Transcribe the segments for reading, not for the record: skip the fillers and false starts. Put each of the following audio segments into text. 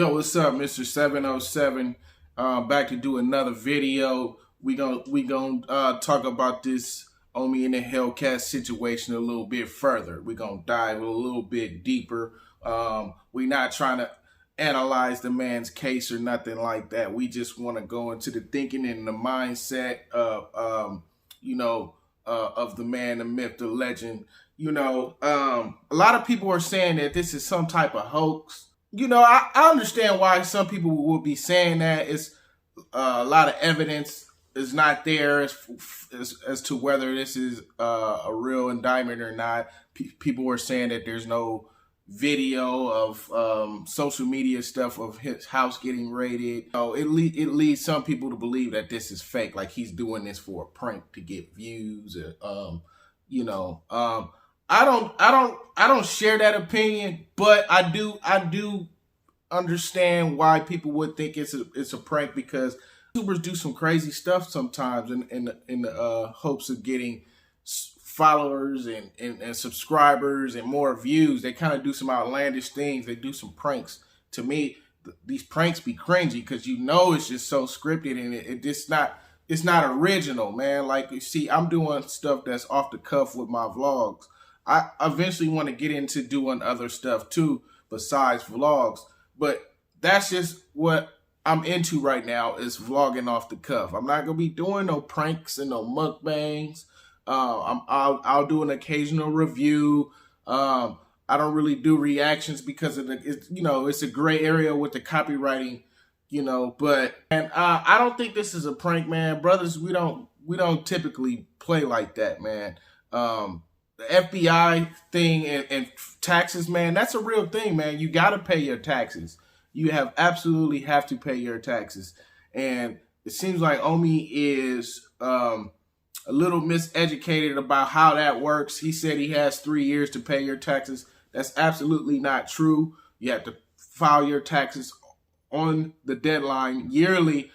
Yo, what's up, Mr. 707? Back to do another video. We gonna talk about this Omi and the Hellcat situation a little bit further. We're gonna dive a little bit deeper. We're not trying to analyze the man's case or nothing like that. We just want to go into the thinking and the mindset of the man, the myth, the legend. A lot of people are saying that this is some type of hoax. I understand why some people will be saying that. It's a lot of evidence is not there as to whether this is a real indictment or not. People are saying that there's no video of social media stuff of his house getting raided. It leads some people to believe that this is fake, like he's doing this for a prank to get views. I don't share that opinion, but I do understand why people would think it's a prank, because YouTubers do some crazy stuff sometimes in the hopes of getting followers and subscribers and more views. They kind of do some outlandish things. They do some pranks. To me, these pranks be cringy because it's just so scripted, and it's not original, man. Like, you see, I'm doing stuff that's off the cuff with my vlogs. I eventually want to get into doing other stuff too besides vlogs, but that's just what I'm into right now, is vlogging off the cuff. I'm not gonna be doing no pranks and no mukbangs. I'll do an occasional review. I don't really do reactions because it's a gray area with the copywriting, But I don't think this is a prank, man. Brothers, we don't typically play like that, man. The FBI thing and taxes, man, that's a real thing, man. You got to pay your taxes. You absolutely have to pay your taxes. And it seems like Omi is a little miseducated about how that works. He said he has 3 years to pay your taxes. That's absolutely not true. You have to file your taxes on the deadline yearly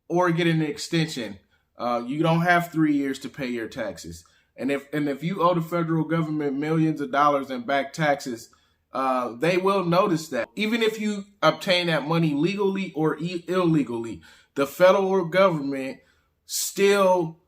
or get an extension. You don't have 3 years to pay your taxes. And if you owe the federal government millions of dollars in back taxes, they will notice that. Even if you obtain that money legally or illegally, the federal government still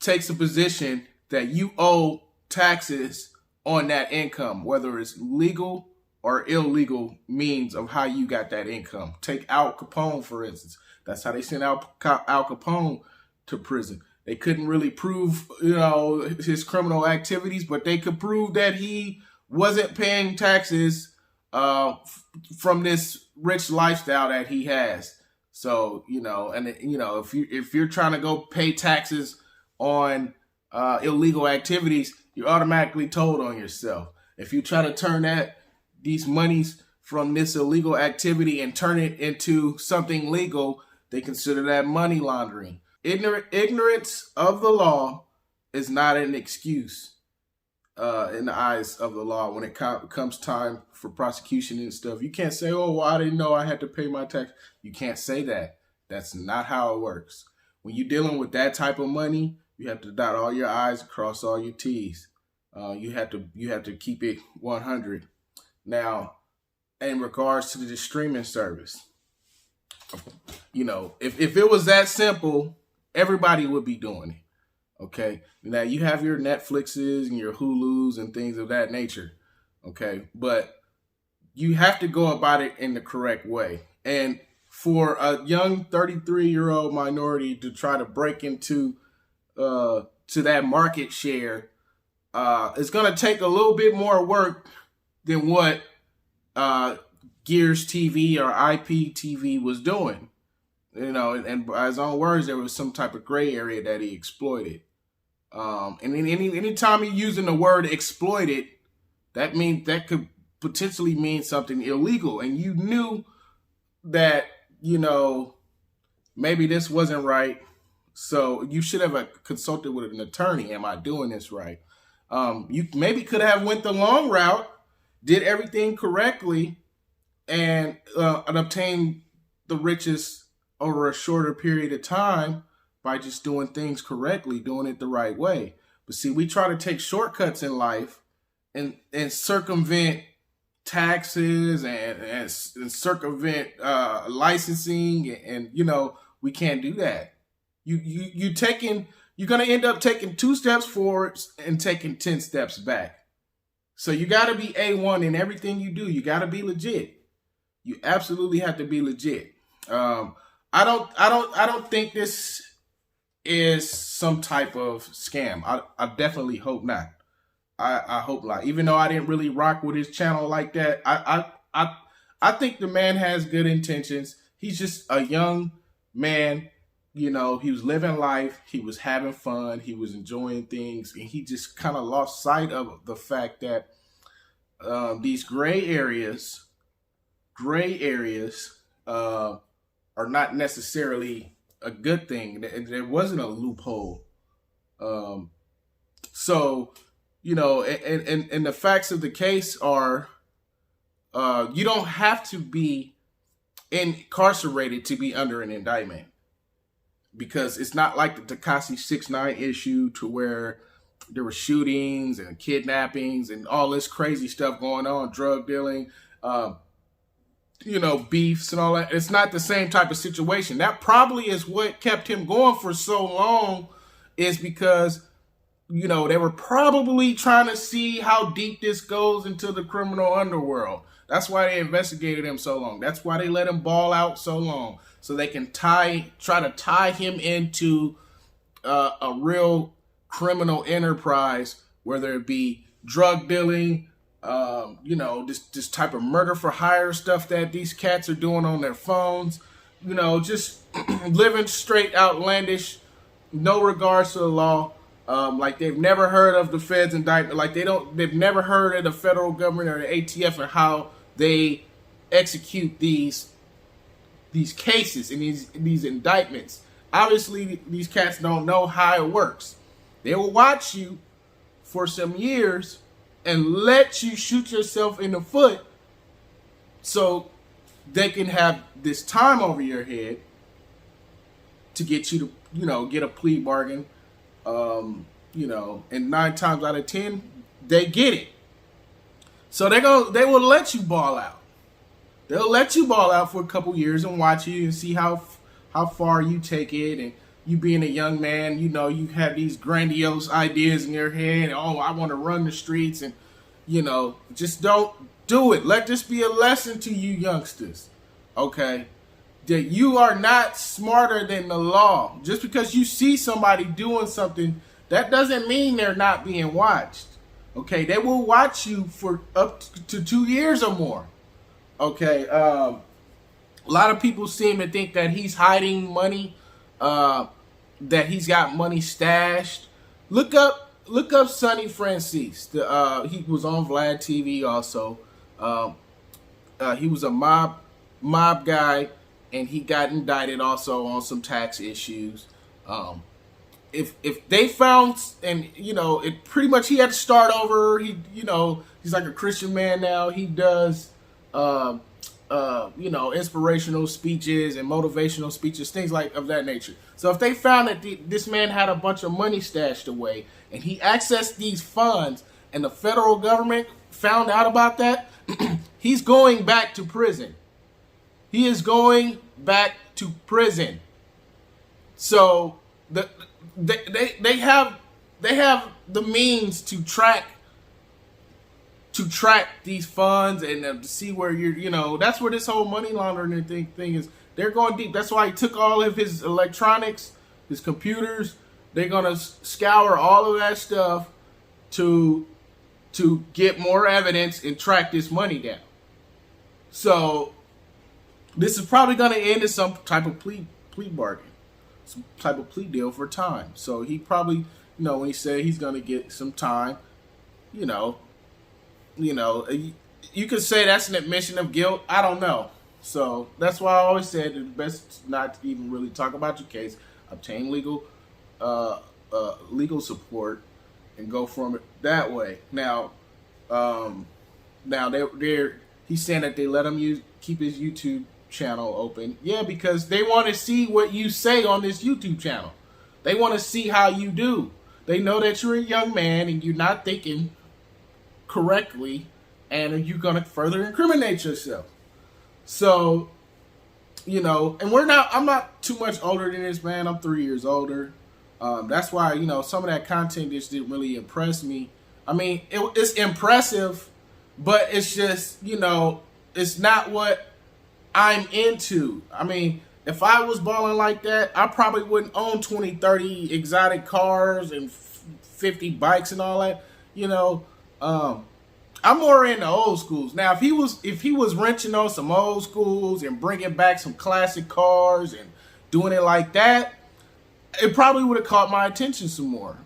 takes a position that you owe taxes on that income, whether it's legal or illegal means of how you got that income. Take Al Capone, for instance. That's how they sent Al Capone to prison. They couldn't really prove, his criminal activities, but they could prove that he wasn't paying taxes from this rich lifestyle that he has. So, if you're trying to go pay taxes on illegal activities, you're automatically told on yourself. If you try to turn these monies from this illegal activity and turn it into something legal, they consider that money laundering. Ignorance of the law is not an excuse in the eyes of the law when it comes time for prosecution and stuff. You can't say, oh, well, I didn't know I had to pay my tax. You can't say that. That's not how it works. When you're dealing with that type of money, you have to dot all your I's and cross all your T's. You have to keep it 100. Now, in regards to the streaming service, if it was that simple, everybody would be doing it, okay? Now, you have your Netflixes and your Hulus and things of that nature, okay? But you have to go about it in the correct way. And for a young 33-year-old minority to try to break into to that market share, it's going to take a little bit more work than what Gears TV or IPTV was doing. And by his own words, there was some type of gray area that he exploited. And anytime you're using the word exploited, that could potentially mean something illegal. And you knew that, maybe this wasn't right. So you should have consulted with an attorney. Am I doing this right? You maybe could have went the long route, did everything correctly, and obtained the riches over a shorter period of time by just doing things correctly, doing it the right way. But see, we try to take shortcuts in life and circumvent taxes and circumvent licensing, and we can't do that. You're gonna end up taking 2 steps forward and taking 10 steps back. So you got to be A1 in everything you do. You got to be legit. You absolutely have to be legit. I don't think this is some type of scam. I definitely hope not. I hope not. Even though I didn't really rock with his channel like that, I think the man has good intentions. He's just a young man. He was living life. He was having fun. He was enjoying things, and he just kind of lost sight of the fact that these gray areas are not necessarily a good thing. There wasn't a loophole. So, and the facts of the case are, you don't have to be incarcerated to be under an indictment, because it's not like the Tekashi 6ix9ine issue to where there were shootings and kidnappings and all this crazy stuff going on, drug dealing, beefs and all that. It's not the same type of situation. That probably is what kept him going for so long, is because, they were probably trying to see how deep this goes into the criminal underworld. That's why they investigated him so long. That's why they let him ball out so long, so they can try to tie him into a real criminal enterprise, whether it be drug dealing, this type of murder for hire stuff that these cats are doing on their phones, just living straight outlandish, no regards to the law. Like they've never heard of the Fed's indictment. Like they've never heard of the federal government or the ATF and how they execute these cases and these indictments. Obviously, these cats don't know how it works. They will watch you for some years and let you shoot yourself in the foot so they can have this time over your head to get you to, get a plea bargain. And 9 times out of 10, they get it. So they will let you ball out. They'll let you ball out for a couple years and watch you and see how far you take it. And you being a young man, you have these grandiose ideas in your head. Oh, I want to run the streets, and just don't do it. Let this be a lesson to you youngsters, okay? That you are not smarter than the law. Just because you see somebody doing something, that doesn't mean they're not being watched. Okay, they will watch you for up to 2 years or more. Okay, a lot of people seem to think that he's hiding money, that he's got money stashed. Look up Sonny Franzese. He was on Vlad TV also. He was a mob guy, and he got indicted also on some tax issues. If they found, and it pretty much, he had to start over. He's like a Christian man now. He does inspirational speeches and motivational speeches, things like of that nature. So if they found that this man had a bunch of money stashed away and he accessed these funds, and the federal government found out about that, he's going back to prison. He is going back to prison. So they have the means to track these funds and to see where you're, that's where this whole money laundering thing is. They're going deep. That's why he took all of his electronics, his computers. They're going to scour all of that stuff to get more evidence and track this money down. So this is probably going to end in some type of plea bargain, some type of plea deal for time. So he probably, when he said he's going to get some time, you could say that's an admission of guilt. I don't know. So that's why I always said it's best not to even really talk about your case. Obtain legal support and go from it that way. Now he's saying that they let him keep his YouTube channel open. Yeah, because they want to see what you say on this YouTube channel. They want to see how you do. They know that you're a young man and you're not thinking correctly, and you're gonna further incriminate yourself. So, you know, and I'm not too much older than this, man. I'm 3 years older. That's why, you know, some of that content just didn't really impress me. I mean, it's impressive, but it's just, you know, it's not what I'm into. I mean, if I was balling like that, I probably wouldn't own 20, 30 exotic cars and 50 bikes and all that. You know, I'm more into old schools. Now, if he was wrenching on some old schools and bringing back some classic cars and doing it like that, it probably would have caught my attention some more.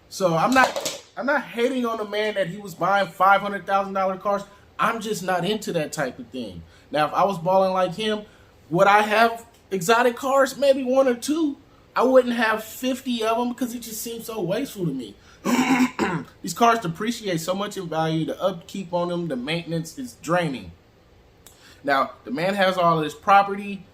So I'm not hating on the man that he was buying $500,000 cars. I'm just not into that type of thing. Now, if I was balling like him, would I have exotic cars? Maybe 1 or 2. I wouldn't have 50 of them because it just seems so wasteful to me. These cars depreciate so much in value. The upkeep on them, the maintenance is draining. Now, the man has all of this property.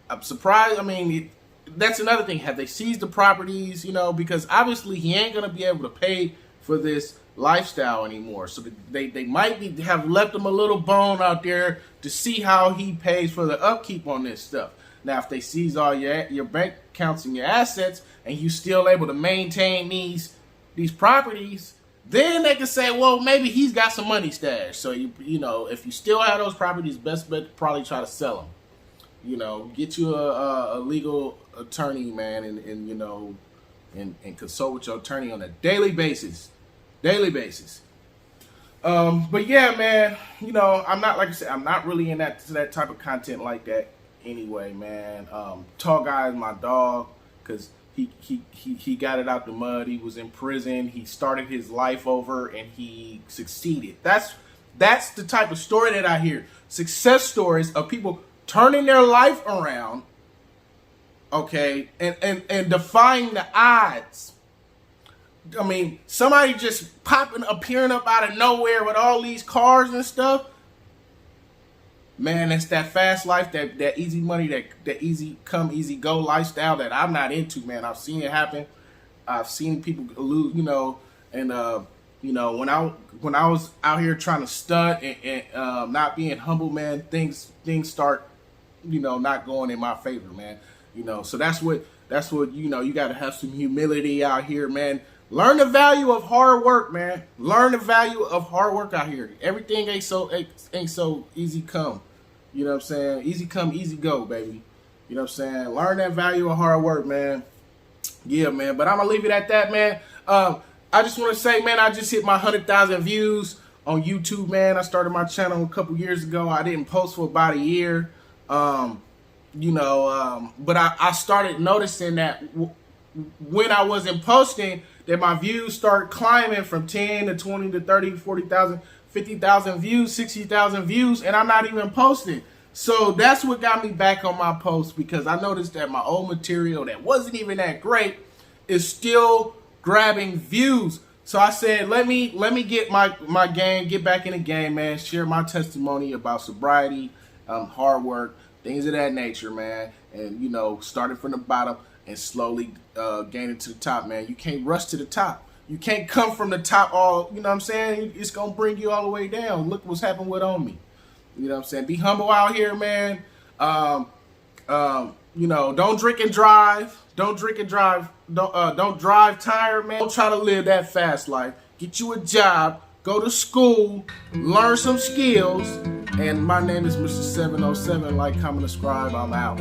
I'm surprised. I mean, that's another thing. Have they seized the properties? You know, because obviously he ain't going to be able to pay for this lifestyle anymore. So they might have left him a little bone out there to see how he pays for the upkeep on this stuff. Now, if they seize all your bank accounts and your assets, and you still able to maintain these properties, then they can say, well, maybe he's got some money stashed. So you know, if you still have those properties, best bet to probably try to sell them. You know, get you a legal attorney, man, and you know, and consult with your attorney on a daily basis. But yeah, man, you know, I'm not, like I said, I'm not really in that type of content like that anyway, man. Tall Guy is my dog because he got it out the mud. He was in prison. He started his life over and he succeeded. That's the type of story that I hear. Success stories of people turning their life around, okay, and defying the odds. I mean, somebody just appearing up out of nowhere with all these cars and stuff. Man, that's that fast life, that easy money, that easy come, easy go lifestyle that I'm not into, man. I've seen it happen. I've seen people lose, you know, and you know, when I was out here trying to stunt and not being humble, man, things start, you know, not going in my favor, man. You know, so that's what you know, you got to have some humility out here, man. Learn the value of hard work, man. Learn the value of hard work out here. Everything ain't so easy come. You know what I'm saying? Easy come, easy go, baby. You know what I'm saying? Learn that value of hard work, man. Yeah, man. But I'm going to leave it at that, man. I just want to say, man, I just hit my 100,000 views on YouTube, man. I started my channel a couple years ago. I didn't post for about a year. You know, but I started noticing that when I wasn't posting, that my views start climbing from 10 to 20 to 30, 40,000, 50,000 views, 60,000 views, and I'm not even posting. So that's what got me back on my posts, because I noticed that my old material that wasn't even that great is still grabbing views. So I said, let me get my game, get back in the game, man, share my testimony about sobriety, hard work, things of that nature, man. And, you know, starting from the bottom and slowly gaining to the top, man. You can't rush to the top. You can't come from the top all, you know what I'm saying? It's going to bring you all the way down. Look what's happened with on me. You know what I'm saying? Be humble out here, man. You know, don't drink and drive. Don't drink and drive. Don't drive tired, man. Don't try to live that fast life. Get you a job. Go to school. Learn some skills. And my name is Mr. 707. Like, comment, subscribe. I'm out.